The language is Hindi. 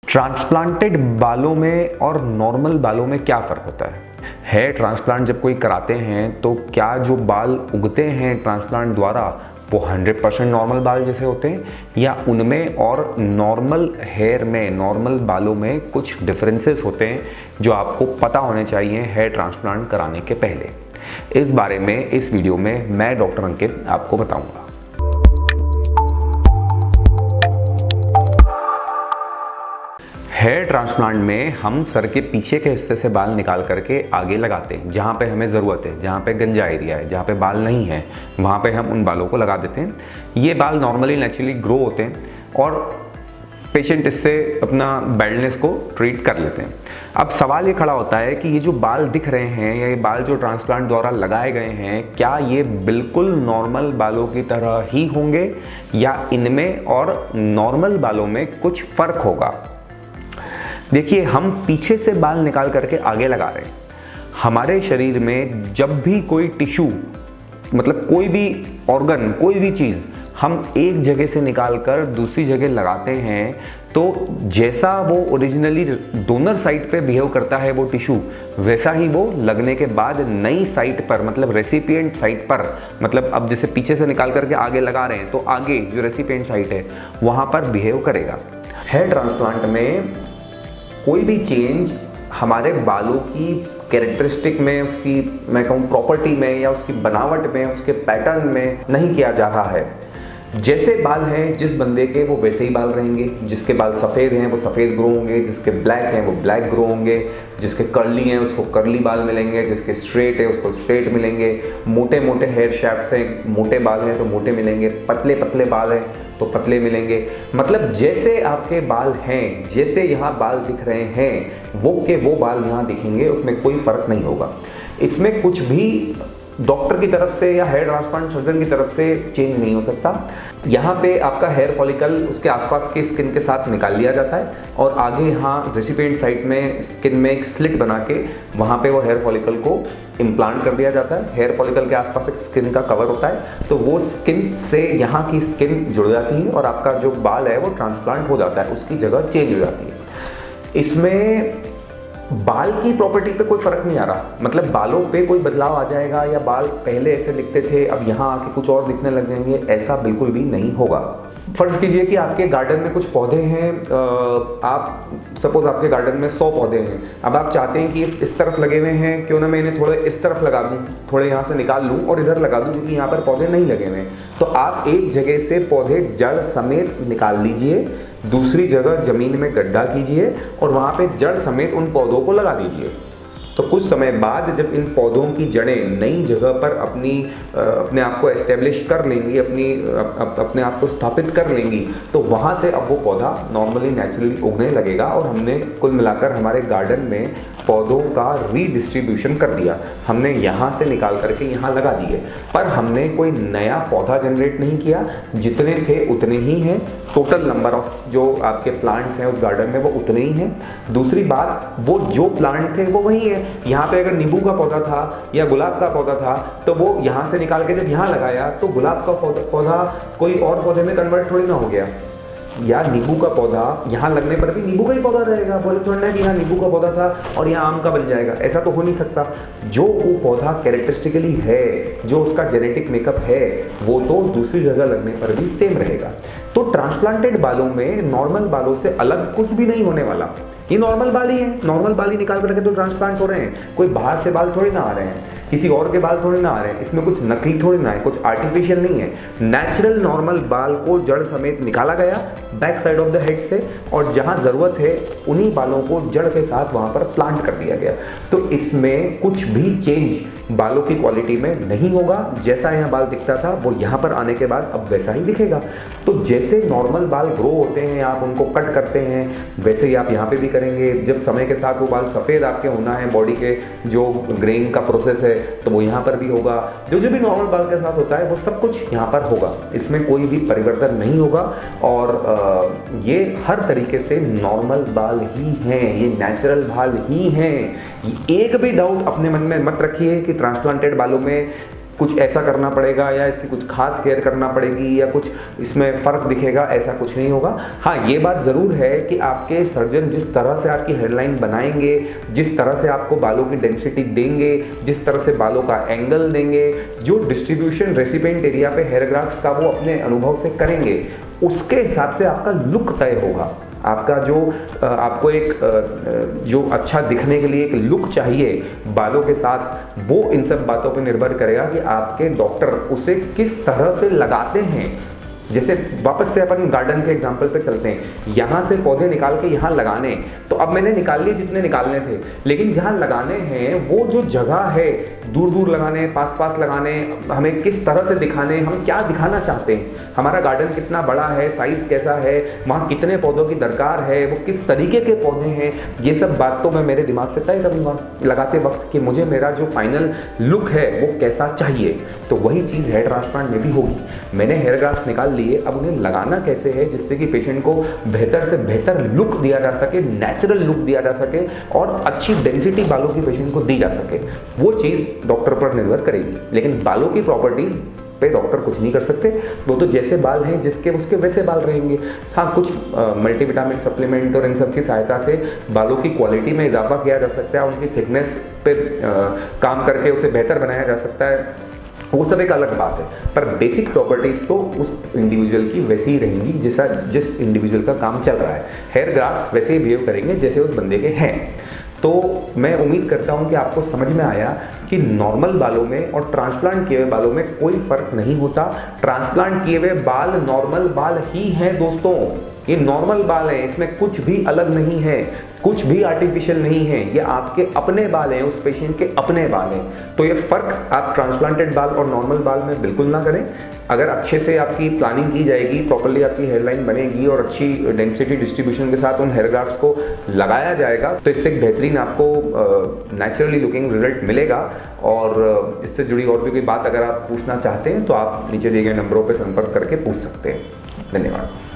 ट्रांसप्लांटेड बालों में और नॉर्मल बालों में क्या फ़र्क होता है? हेयर ट्रांसप्लांट जब कोई कराते हैं तो क्या जो बाल उगते हैं ट्रांसप्लांट द्वारा वो 100% नॉर्मल बाल जैसे होते हैं, या उनमें और नॉर्मल हेयर में, नॉर्मल बालों में कुछ डिफरेंसेस होते हैं जो आपको पता होने चाहिए हेयर ट्रांसप्लांट कराने के पहले? इस बारे में इस वीडियो में मैं डॉक्टर अंकित आपको बताऊंगा। हेयर ट्रांसप्लांट में हम सर के पीछे के हिस्से से बाल निकाल करके आगे लगाते हैं, जहाँ पे हमें ज़रूरत है, जहाँ पे गंजा एरिया है, जहाँ पे बाल नहीं है, वहाँ पे हम उन बालों को लगा देते हैं। ये बाल नॉर्मली नेचुरली ग्रो होते हैं और पेशेंट इससे अपना बैल्डनेस को ट्रीट कर लेते हैं। अब सवाल ये खड़ा होता है कि ये जो बाल दिख रहे हैं या ये बाल जो ट्रांसप्लांट द्वारा लगाए गए हैं, क्या ये बिल्कुल नॉर्मल बालों की तरह ही होंगे या इनमें और नॉर्मल बालों में कुछ फ़र्क होगा? देखिए, हम पीछे से बाल निकाल करके आगे लगा रहे हैं। हमारे शरीर में जब भी कोई टिश्यू, मतलब कोई भी ऑर्गन, कोई भी चीज़ हम एक जगह से निकाल कर दूसरी जगह लगाते हैं तो जैसा वो ओरिजिनली डोनर साइट पे बिहेव करता है वो टिश्यू, वैसा ही वो लगने के बाद नई साइट पर, मतलब रेसिपिएंट साइट पर, मतलब अब जैसे पीछे से निकाल करके आगे लगा रहे हैं तो आगे जो रेसिपिएंट साइट है वहाँ पर बिहेव करेगा। हेयर ट्रांसप्लांट में कोई भी चेंज हमारे बालों की कैरेक्टरिस्टिक में, उसकी मैं कहूँ प्रॉपर्टी में या उसकी बनावट में, उसके पैटर्न में नहीं किया जा रहा है। जैसे बाल हैं जिस बंदे के, वो वैसे ही बाल रहेंगे। जिसके बाल सफ़ेद हैं वो सफ़ेद ग्रो होंगे, जिसके ब्लैक हैं वो ब्लैक ग्रो होंगे, जिसके कर्ली हैं उसको कर्ली बाल मिलेंगे, जिसके स्ट्रेट है उसको स्ट्रेट मिलेंगे, मोटे मोटे हेयर शैफ्ट्स हैं, मोटे बाल हैं तो मोटे मिलेंगे, पतले पतले बाल हैं तो पतले मिलेंगे। मतलब जैसे आपके बाल हैं, जैसे यहाँ बाल दिख रहे हैं वो बाल यहाँ दिखेंगे, उसमें कोई फ़र्क नहीं होगा। इसमें कुछ भी डॉक्टर की तरफ से या हेयर ट्रांसप्लांट सर्जन की तरफ से चेंज नहीं हो सकता। यहाँ पे आपका हेयर फॉलिकल उसके आसपास के स्किन के साथ निकाल लिया जाता है और आगे यहाँ रेसिपिएंट साइट में स्किन में एक स्लिट बना के वहाँ पे वो हेयर फॉलिकल को इम्प्लांट कर दिया जाता है। हेयर फॉलिकल के आसपास एक स्किन का कवर होता है, तो वो स्किन से यहाँ की स्किन जुड़ जाती है और आपका जो बाल है वो ट्रांसप्लांट हो जाता है, उसकी जगह चेंज हो जाती है। इसमें बाल की प्रॉपर्टी पे कोई फ़र्क नहीं आ रहा, मतलब बालों पे कोई बदलाव आ जाएगा या बाल पहले ऐसे दिखते थे अब यहाँ आके कुछ और दिखने लग जाएंगे, ऐसा बिल्कुल भी नहीं होगा। फ़र्ज़ कीजिए कि आपके गार्डन में कुछ पौधे हैं, आप सपोज़ आपके गार्डन में 100 पौधे हैं। अब आप चाहते हैं कि इस तरफ लगे हुए हैं, क्यों ना मैं इन्हें थोड़े इस तरफ लगा दूँ, थोड़े यहाँ से निकाल लूँ और इधर लगा दूँ क्योंकि यहाँ पर पौधे नहीं लगे हुए हैं। तो आप एक जगह से पौधे जड़ समेत निकाल लीजिए, दूसरी जगह ज़मीन में गड्ढा कीजिए और वहाँ पे जड़ समेत उन पौधों को लगा दीजिए। तो कुछ समय बाद जब इन पौधों की जड़ें नई जगह पर अपने आप को एस्टेब्लिश कर लेंगी, अपने आप को स्थापित कर लेंगी, तो वहाँ से अब वो पौधा नॉर्मली नेचुरली उगने लगेगा और हमने कुल मिलाकर हमारे गार्डन में पौधों का रीडिस्ट्रीब्यूशन कर दिया। हमने यहाँ से निकाल करके यहाँ लगा दिए, पर हमने कोई नया पौधा जनरेट नहीं किया। जितने थे उतने ही हैं, टोटल नंबर ऑफ जो आपके प्लांट्स हैं उस गार्डन में वो उतने ही हैं। दूसरी बात, वो जो प्लांट थे वो वही है। यहाँ पे अगर नींबू का पौधा था या गुलाब का पौधा था तो वो यहाँ से निकाल के जब यहाँ लगाया तो गुलाब का पौधा कोई और पौधे में कन्वर्ट थोड़ी ना हो गया, या नींबू का पौधा यहाँ लगने पर भी नींबू का ही पौधा रहेगा। बोले थोड़ा ना कि यहाँ नींबू का पौधा था और यहाँ आम का बन जाएगा, ऐसा तो हो नहीं सकता। जो वो पौधा कैरेक्टरिस्टिकली है, जो उसका जेनेटिक मेकअप है, वो तो दूसरी जगह लगने पर भी सेम रहेगा। तो ट्रांसप्लांटेड बालों में नॉर्मल बालों से अलग कुछ भी नहीं होने वाला। ये नॉर्मल बाल ही है, नॉर्मल बाल ही निकाल करके तो ट्रांसप्लांट हो रहे हैं। कोई बाहर से बाल थोड़ी ना आ रहे हैं, किसी और के बाल थोड़ी ना आ रहे हैं। इसमें कुछ नकली थोड़ी ना है, कुछ आर्टिफिशियल नहीं है। नेचुरल नॉर्मल बाल को जड़ समेत निकाला गया back side of the head से, और जहाँ ज़रूरत है उन्हीं बालों को जड़ के साथ वहाँ पर प्लांट कर दिया गया। तो इसमें कुछ भी चेंज बालों की क्वालिटी में नहीं होगा। जैसा यहाँ बाल दिखता था वो यहाँ पर आने के बाद अब वैसा ही दिखेगा। तो जैसे नॉर्मल बाल ग्रो होते हैं, आप उनको कट करते हैं, वैसे ही आप यहाँ पे भी करेंगे। जब समय के साथ वो बाल सफ़ेद आपके होना है, बॉडी के जो ग्रेइंग का प्रोसेस है, तो वो यहाँ पर भी होगा। जो भी नॉर्मल बाल के साथ होता है वो सब कुछ यहाँ पर होगा, इसमें कोई भी परिवर्तन नहीं होगा। और ये हर तरीके से नॉर्मल बाल ही हैं, ये नेचुरल बाल ही हैं। एक भी डाउट अपने मन में मत रखिए कि ट्रांसप्लांटेड बालों में कुछ ऐसा करना पड़ेगा या इसकी कुछ खास केयर करना पड़ेगी या कुछ इसमें फ़र्क दिखेगा, ऐसा कुछ नहीं होगा। हाँ, ये बात ज़रूर है कि आपके सर्जन जिस तरह से आपकी हेयरलाइन बनाएंगे, जिस तरह से आपको बालों की डेंसिटी देंगे, जिस तरह से बालों का एंगल देंगे, जो डिस्ट्रीब्यूशन रेसिपिएंट एरिया पे हेयर ग्राफ्ट्स का वो अपने अनुभव से करेंगे, उसके हिसाब से आपका लुक तय होगा। आपका जो आपको एक जो अच्छा दिखने के लिए एक लुक चाहिए बालों के साथ, वो इन सब बातों पर निर्भर करेगा कि आपके डॉक्टर उसे किस तरह से लगाते हैं। जैसे वापस से अपन गार्डन के एग्जांपल पे चलते हैं, यहाँ से पौधे निकाल के यहाँ लगाने, तो अब मैंने निकाल लिए जितने निकालने थे, लेकिन जहाँ लगाने हैं वो जो जगह है, दूर दूर लगाने, पास पास लगाने, हमें किस तरह से दिखाने, हम क्या दिखाना चाहते हैं, हमारा गार्डन कितना बड़ा है, साइज़ कैसा है, वहाँ कितने पौधों की दरकार है, वो किस तरीके के पौधे हैं, ये सब बात तो मैं मेरे दिमाग से तय करूँगा लगाते वक्त कि मुझे मेरा जो फाइनल लुक है वो कैसा चाहिए। तो वही चीज़ हेयर ट्रांसप्लांट में भी होगी। मैंने हेयर ग्राफ्ट निकाल लिए, अब उन्हें लगाना कैसे है जिससे कि पेशेंट को बेहतर से बेहतर लुक दिया जा सके, नेचुरल लुक दिया जा सके और अच्छी डेंसिटी बालों की पेशेंट को दी जा सके, वो चीज़ डॉक्टर पर निर्भर करेगी। लेकिन बालों की प्रॉपर्टीज़ पे डॉक्टर कुछ नहीं कर सकते, वो तो जैसे बाल हैं जिसके उसके वैसे बाल रहेंगे। हाँ, कुछ मल्टीविटामिन सप्लीमेंट और इन सब की सहायता से बालों की क्वालिटी में इजाफा किया जा सकता है, उनकी थिकनेस पे काम करके उसे बेहतर बनाया जा सकता है, वो सब एक अलग बात है। पर बेसिक प्रॉपर्टीज़ तो उस इंडिविजुअल की वैसी ही रहेंगी जैसा जिस इंडिविजुअल का काम चल रहा है। हेयर ग्राफ्ट्स वैसे ही बिहेव करेंगे जैसे उस बंदे के हैं। तो मैं उम्मीद करता हूं कि आपको समझ में आया कि नॉर्मल बालों में और ट्रांसप्लांट किए हुए बालों में कोई फ़र्क नहीं होता। ट्रांसप्लांट किए हुए बाल नॉर्मल बाल ही हैं दोस्तों, ये नॉर्मल बाल हैं, इसमें कुछ भी अलग नहीं है, कुछ भी आर्टिफिशियल नहीं है, ये आपके अपने बाल हैं, उस पेशेंट के अपने बाल हैं। तो ये फ़र्क आप ट्रांसप्लांटेड बाल और नॉर्मल बाल में बिल्कुल ना करें। अगर अच्छे से आपकी प्लानिंग की जाएगी, प्रॉपर्ली आपकी हेयरलाइन बनेगी और अच्छी डेंसिटी डिस्ट्रीब्यूशन के साथ उन हेयर ग्राफ्ट्स को लगाया जाएगा, तो इससे एक बेहतरीन आपको नेचुरली लुकिंग रिजल्ट मिलेगा। और इससे जुड़ी और भी कोई बात अगर आप पूछना चाहते हैं तो आप नीचे दिए गए नंबरों पर संपर्क करके पूछ सकते हैं। धन्यवाद।